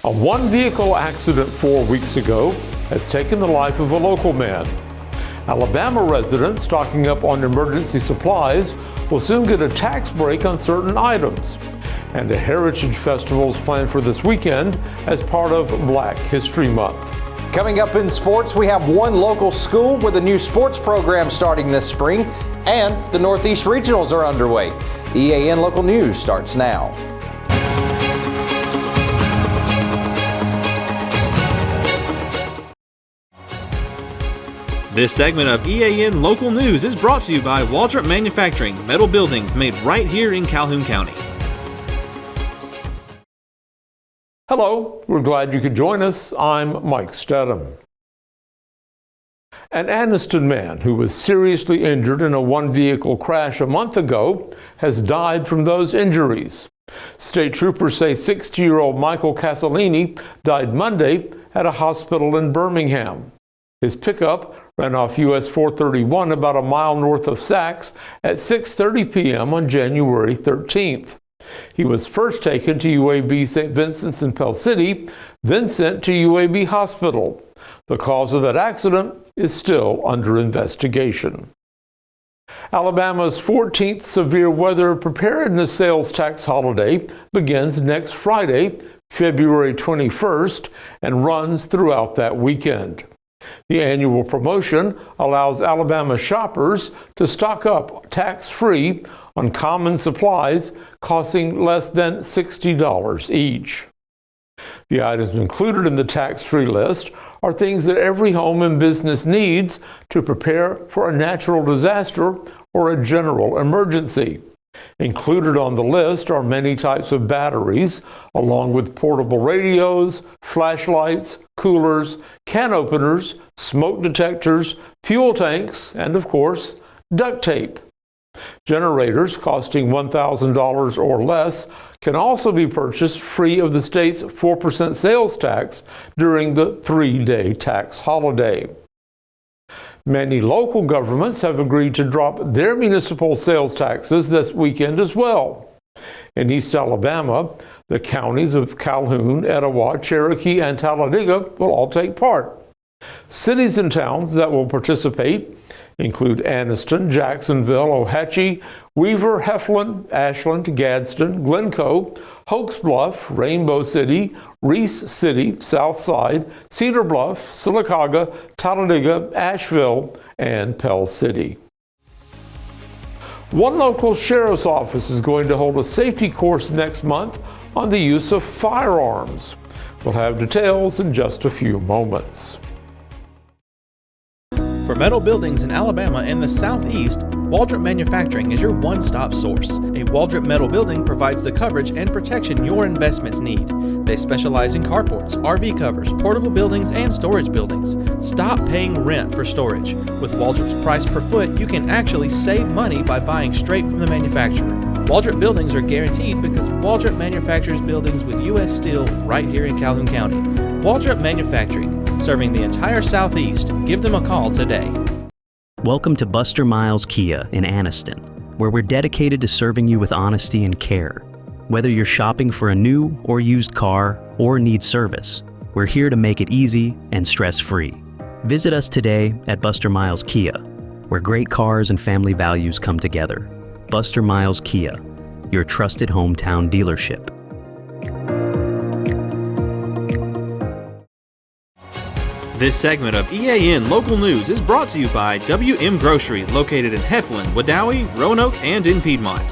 A one-vehicle accident 4 weeks ago has taken the life of a local man. Alabama residents stocking up on emergency supplies will soon get a tax break on certain items. And a heritage festival is planned for this weekend as part of Black History Month. Coming up in sports, we have one local school with a new sports program starting this spring, and the Northeast Regionals are underway. EAN Local News starts now. This segment of EAN Local News is brought to you by Waldrop Manufacturing, metal buildings made right here in Calhoun County. Hello, we're glad you could join us. I'm Mike Stedham. An Anniston man who was seriously injured in a one-vehicle crash a month ago has died from those injuries. State troopers say 60-year-old Michael Casalini died Monday at a hospital in Birmingham. His pickup ran off US 431 about a mile north of Sachs at 6:30 p.m. on January 13th. He was first taken to UAB St. Vincent's in Pell City, then sent to UAB Hospital. The cause of that accident is still under investigation. Alabama's 14th severe weather preparedness sales tax holiday begins next Friday, February 21st, and runs throughout that weekend. The annual promotion allows Alabama shoppers to stock up tax-free on common supplies costing less than $60 each. The items included in the tax-free list are things that every home and business needs to prepare for a natural disaster or a general emergency. Included on the list are many types of batteries, along with portable radios, flashlights, coolers, can openers, smoke detectors, fuel tanks, and of course, duct tape. Generators costing $1,000 or less can also be purchased free of the state's 4% sales tax during the 3-day tax holiday. Many local governments have agreed to drop their municipal sales taxes this weekend as well. In East Alabama, the counties of Calhoun, Etowah, Cherokee, and Talladega will all take part. Cities and towns that will participate include Anniston, Jacksonville, Ohatchee, Weaver, Heflin, Ashland, Gadsden, Glencoe, Hokes Bluff, Rainbow City, Reese City, Southside, Cedar Bluff, Sylacauga, Talladega, Asheville, and Pell City. One local sheriff's office is going to hold a safety course next month on the use of firearms. We'll have details in just a few moments. For metal buildings in Alabama and the Southeast, Waldrop Manufacturing is your one-stop source. A Waldrop metal building provides the coverage and protection your investments need. They specialize in carports, RV covers, portable buildings, and storage buildings. Stop paying rent for storage. With Waldrop's price per foot, you can actually save money by buying straight from the manufacturer. Waldrop buildings are guaranteed because Waldrop manufactures buildings with U.S. steel right here in Calhoun County. Waldrop Manufacturing, serving the entire Southeast. Give them a call today. Welcome to Buster Miles Kia in Anniston, where we're dedicated to serving you with honesty and care. Whether you're shopping for a new or used car or need service, we're here to make it easy and stress-free. Visit us today at Buster Miles Kia, where great cars and family values come together. Buster Miles Kia, your trusted hometown dealership. This segment of EAN Local News is brought to you by WM Grocery, located in Heflin, Wedowee, Roanoke, and in Piedmont.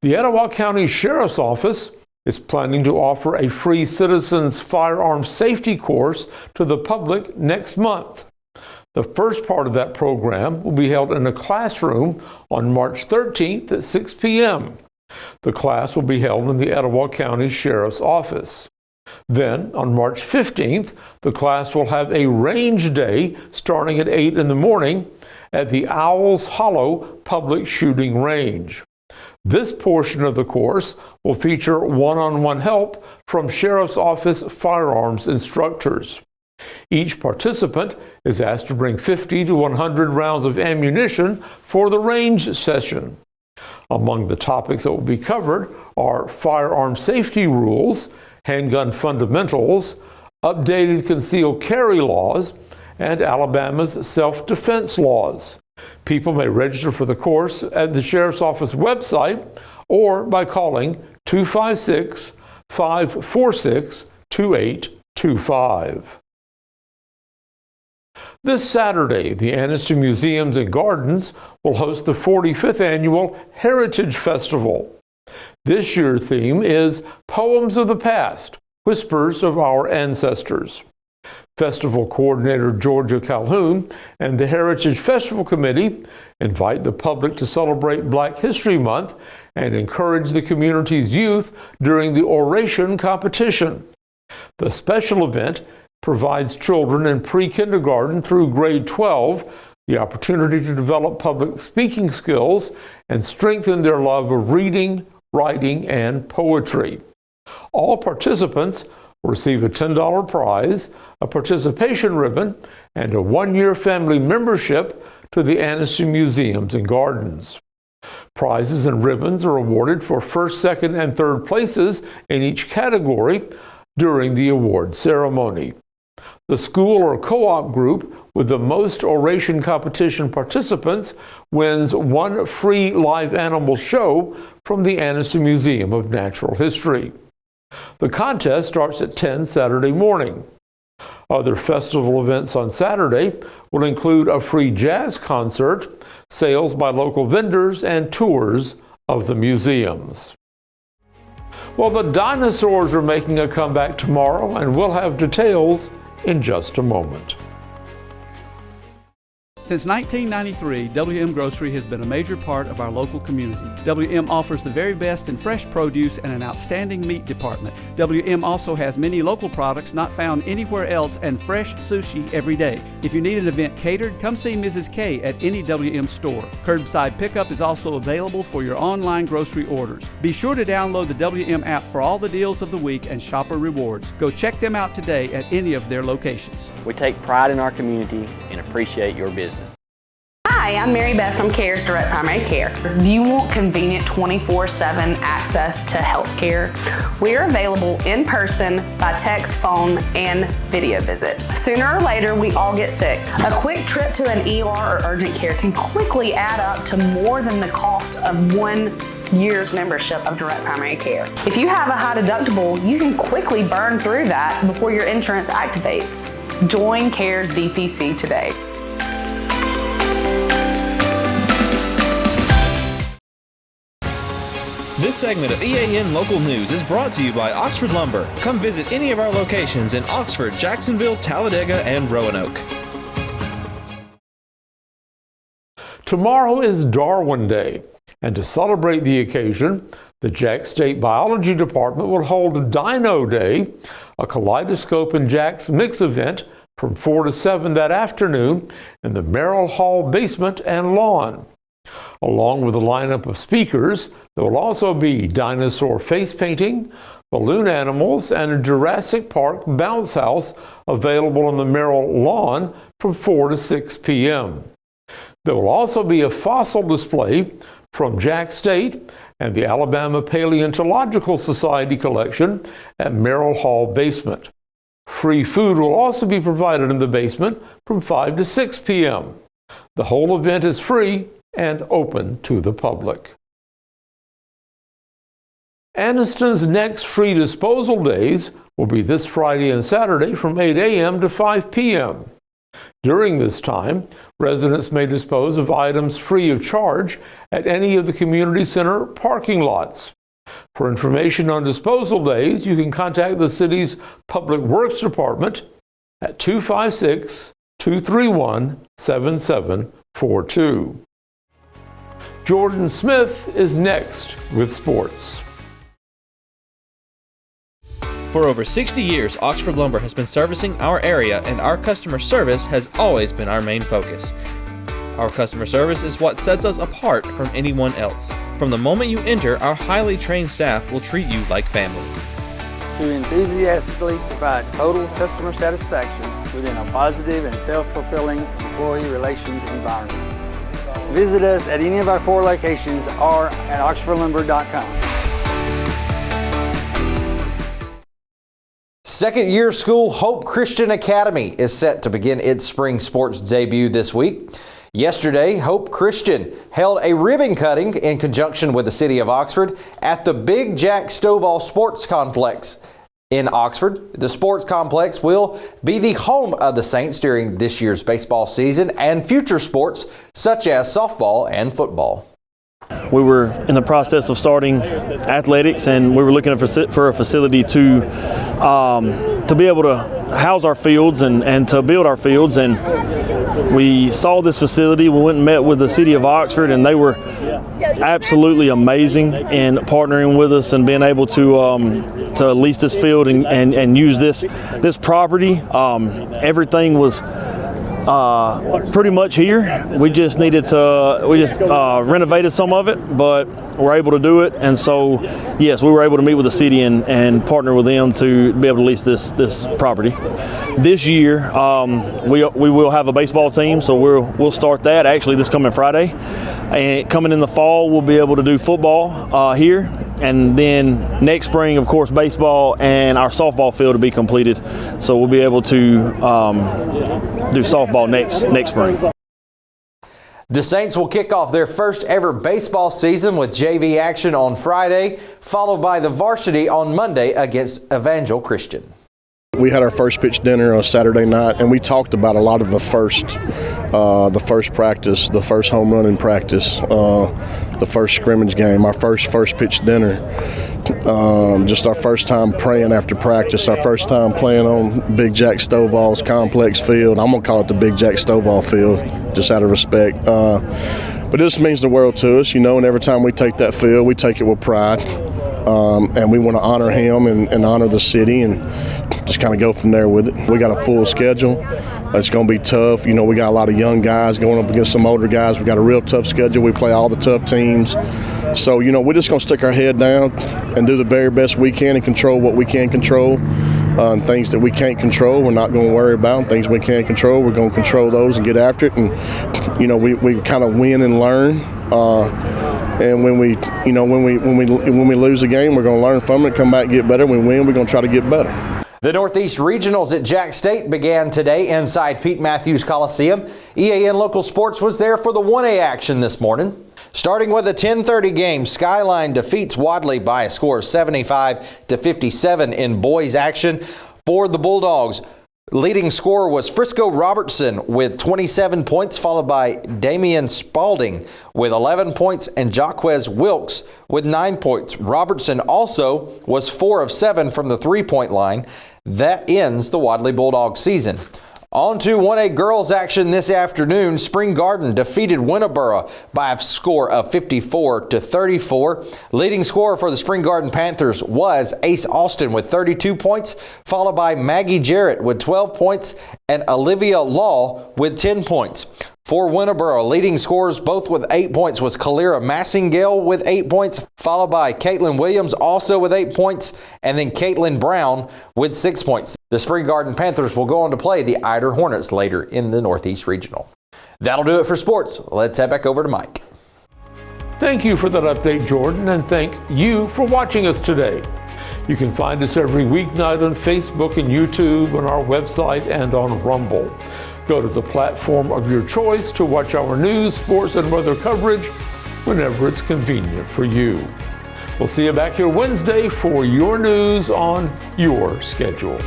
The Etowah County Sheriff's Office is planning to offer a free Citizens Firearm Safety course to the public next month. The first part of that program will be held in a classroom on March 13th at 6 p.m. The class will be held in the Etowah County Sheriff's Office. Then, on March 15th, the class will have a range day starting at 8 in the morning at the Owls Hollow Public Shooting Range. This portion of the course will feature one-on-one help from Sheriff's Office firearms instructors. Each participant is asked to bring 50 to 100 rounds of ammunition for the range session. Among the topics that will be covered are firearm safety rules, handgun fundamentals, updated concealed carry laws, and Alabama's self-defense laws. People may register for the course at the Sheriff's Office website or by calling 256-546-2825. This Saturday, the Anniston Museums and Gardens will host the 45th Annual Heritage Festival. This year's theme is Poems of the Past, Whispers of Our Ancestors. Festival coordinator Georgia Calhoun and the Heritage Festival Committee invite the public to celebrate Black History Month and encourage the community's youth during the oration competition. The special event provides children in pre-kindergarten through grade 12 the opportunity to develop public speaking skills and strengthen their love of reading, writing, and poetry. All participants will receive a $10 prize, a participation ribbon, and a one-year family membership to the Anniston Museums and Gardens. Prizes and ribbons are awarded for first, second, and third places in each category during the award ceremony. The school or co-op group with the most oration competition participants wins one free live animal show from the Anniston Museum of Natural History. The contest starts at 10 Saturday morning. Other festival events on Saturday will include a free jazz concert, sales by local vendors, and tours of the museums. Well, the dinosaurs are making a comeback tomorrow, and we'll have details in just a moment. Since 1993, WM Grocery has been a major part of our local community. WM offers the very best in fresh produce and an outstanding meat department. WM also has many local products not found anywhere else and fresh sushi every day. If you need an event catered, come see Mrs. K at any WM store. Curbside pickup is also available for your online grocery orders. Be sure to download the WM app for all the deals of the week and shopper rewards. Go check them out today at any of their locations. We take pride in our community and appreciate your business. Hi, I'm Mary Beth from CARES Direct Primary Care. Do you want convenient 24/7 access to health care? We are available in person, by text, phone, and video visit. Sooner or later, we all get sick. A quick trip to an ER or urgent care can quickly add up to more than the cost of 1 year's membership of Direct Primary Care. If you have a high deductible, you can quickly burn through that before your insurance activates. Join CARES DPC today. This segment of EAN Local News is brought to you by Oxford Lumber. Come visit any of our locations in Oxford, Jacksonville, Talladega, and Roanoke. Tomorrow is Darwin Day, and to celebrate the occasion, the Jax State Biology Department will hold Dino Day, a kaleidoscope and Jax mix event from 4 to 7 that afternoon in the Merrill Hall basement and lawn. Along with a lineup of speakers, there will also be dinosaur face painting, balloon animals, and a Jurassic Park bounce house available on the Merrill lawn from 4 to 6 p.m. There will also be a fossil display from Jax State and the Alabama Paleontological Society collection at Merrill Hall basement. Free food will also be provided in the basement from 5 to 6 p.m. The whole event is free and open to the public. Anniston's next free disposal days will be this Friday and Saturday from 8 a.m. to 5 p.m. During this time, residents may dispose of items free of charge at any of the community center parking lots. For information on disposal days, you can contact the city's Public Works Department at 256-231-7742. Jordan Smith is next with sports. For over 60 years, Oxford Lumber has been servicing our area, and our customer service has always been our main focus. Our customer service is what sets us apart from anyone else. From the moment you enter, our highly trained staff will treat you like family. To enthusiastically provide total customer satisfaction within a positive and self-fulfilling employee relations environment. Visit us at any of our 4 locations or at oxfordlumber.com. Second-year school Hope Christian Academy is set to begin its spring sports debut this week. Yesterday, Hope Christian held a ribbon cutting in conjunction with the city of Oxford at the Big Jack Stovall Sports Complex in Oxford. The sports complex will be the home of the Saints during this year's baseball season and future sports such as softball and football. We were in the process of starting athletics, and we were looking for a facility to be able to house our fields and to build our fields. And we saw this facility. We went and met with the city of Oxford, and they were absolutely amazing in partnering with us and being able to lease this field and use this property. Everything was pretty much here. We just needed to renovated some of it, but we're able to do it. And so, yes, we were able to meet with the city and partner with them to be able to lease this property. This year, we will have a baseball team, so we'll start that actually this coming Friday. And coming in the fall, we'll be able to do football here. And then next spring, of course, baseball and our softball field will be completed. So we'll be able to do softball next spring. The Saints will kick off their first ever baseball season with JV action on Friday, followed by the varsity on Monday against Evangel Christian. We had our first pitch dinner on Saturday night, and we talked about a lot of the first practice, the first home run in practice, the first scrimmage game, our first pitch dinner, just our first time praying after practice, our first time playing on Big Jack Stovall's complex field. I'm going to call it the Big Jack Stovall field, just out of respect. But this means the world to us, and every time we take that field, we take it with pride. And we want to honor him and honor the city and just kind of go from there with it. We got a full schedule. It's going to be tough. We got a lot of young guys going up against some older guys. We got a real tough schedule. We play all the tough teams. So, we're just going to stick our head down and do the very best we can and control what we can control. And things that we can't control, we're not going to worry about. Things we can't control, we're going to control those and get after it. And, we kind of win and learn. And when we lose a game, we're going to learn from it, come back and get better. When we win, we're going to try to get better. The Northeast Regionals at Jack State began today inside Pete Matthews Coliseum. EAN Local Sports was there for the 1A action this morning. Starting with a 10:30 game, Skyline defeats Wadley by a score of 75-57 in boys action. For the Bulldogs, leading scorer was Frisco Robertson with 27 points, followed by Damian Spalding with 11 points and Jaquez Wilkes with 9 points. Robertson also was 4 of 7 from the three-point line. That ends the Wadley Bulldogs season. On to 1A girls action this afternoon. Spring Garden defeated Winterboro by a score of 54-34. Leading scorer for the Spring Garden Panthers was Ace Austin with 32 points, followed by Maggie Jarrett with 12 points and Olivia Law with 10 points. For Winterboro, leading scorers both with 8 points was Kalira Massingale with 8 points, followed by Caitlin Williams also with 8 points, and then Caitlin Brown with 6 points. The Spring Garden Panthers will go on to play the Eider Hornets later in the Northeast Regional. That'll do it for sports. Let's head back over to Mike. Thank you for that update, Jordan, and thank you for watching us today. You can find us every weeknight on Facebook and YouTube, on our website, and on Rumble. Go to the platform of your choice to watch our news, sports, and weather coverage whenever it's convenient for you. We'll see you back here Wednesday for your news on your schedule.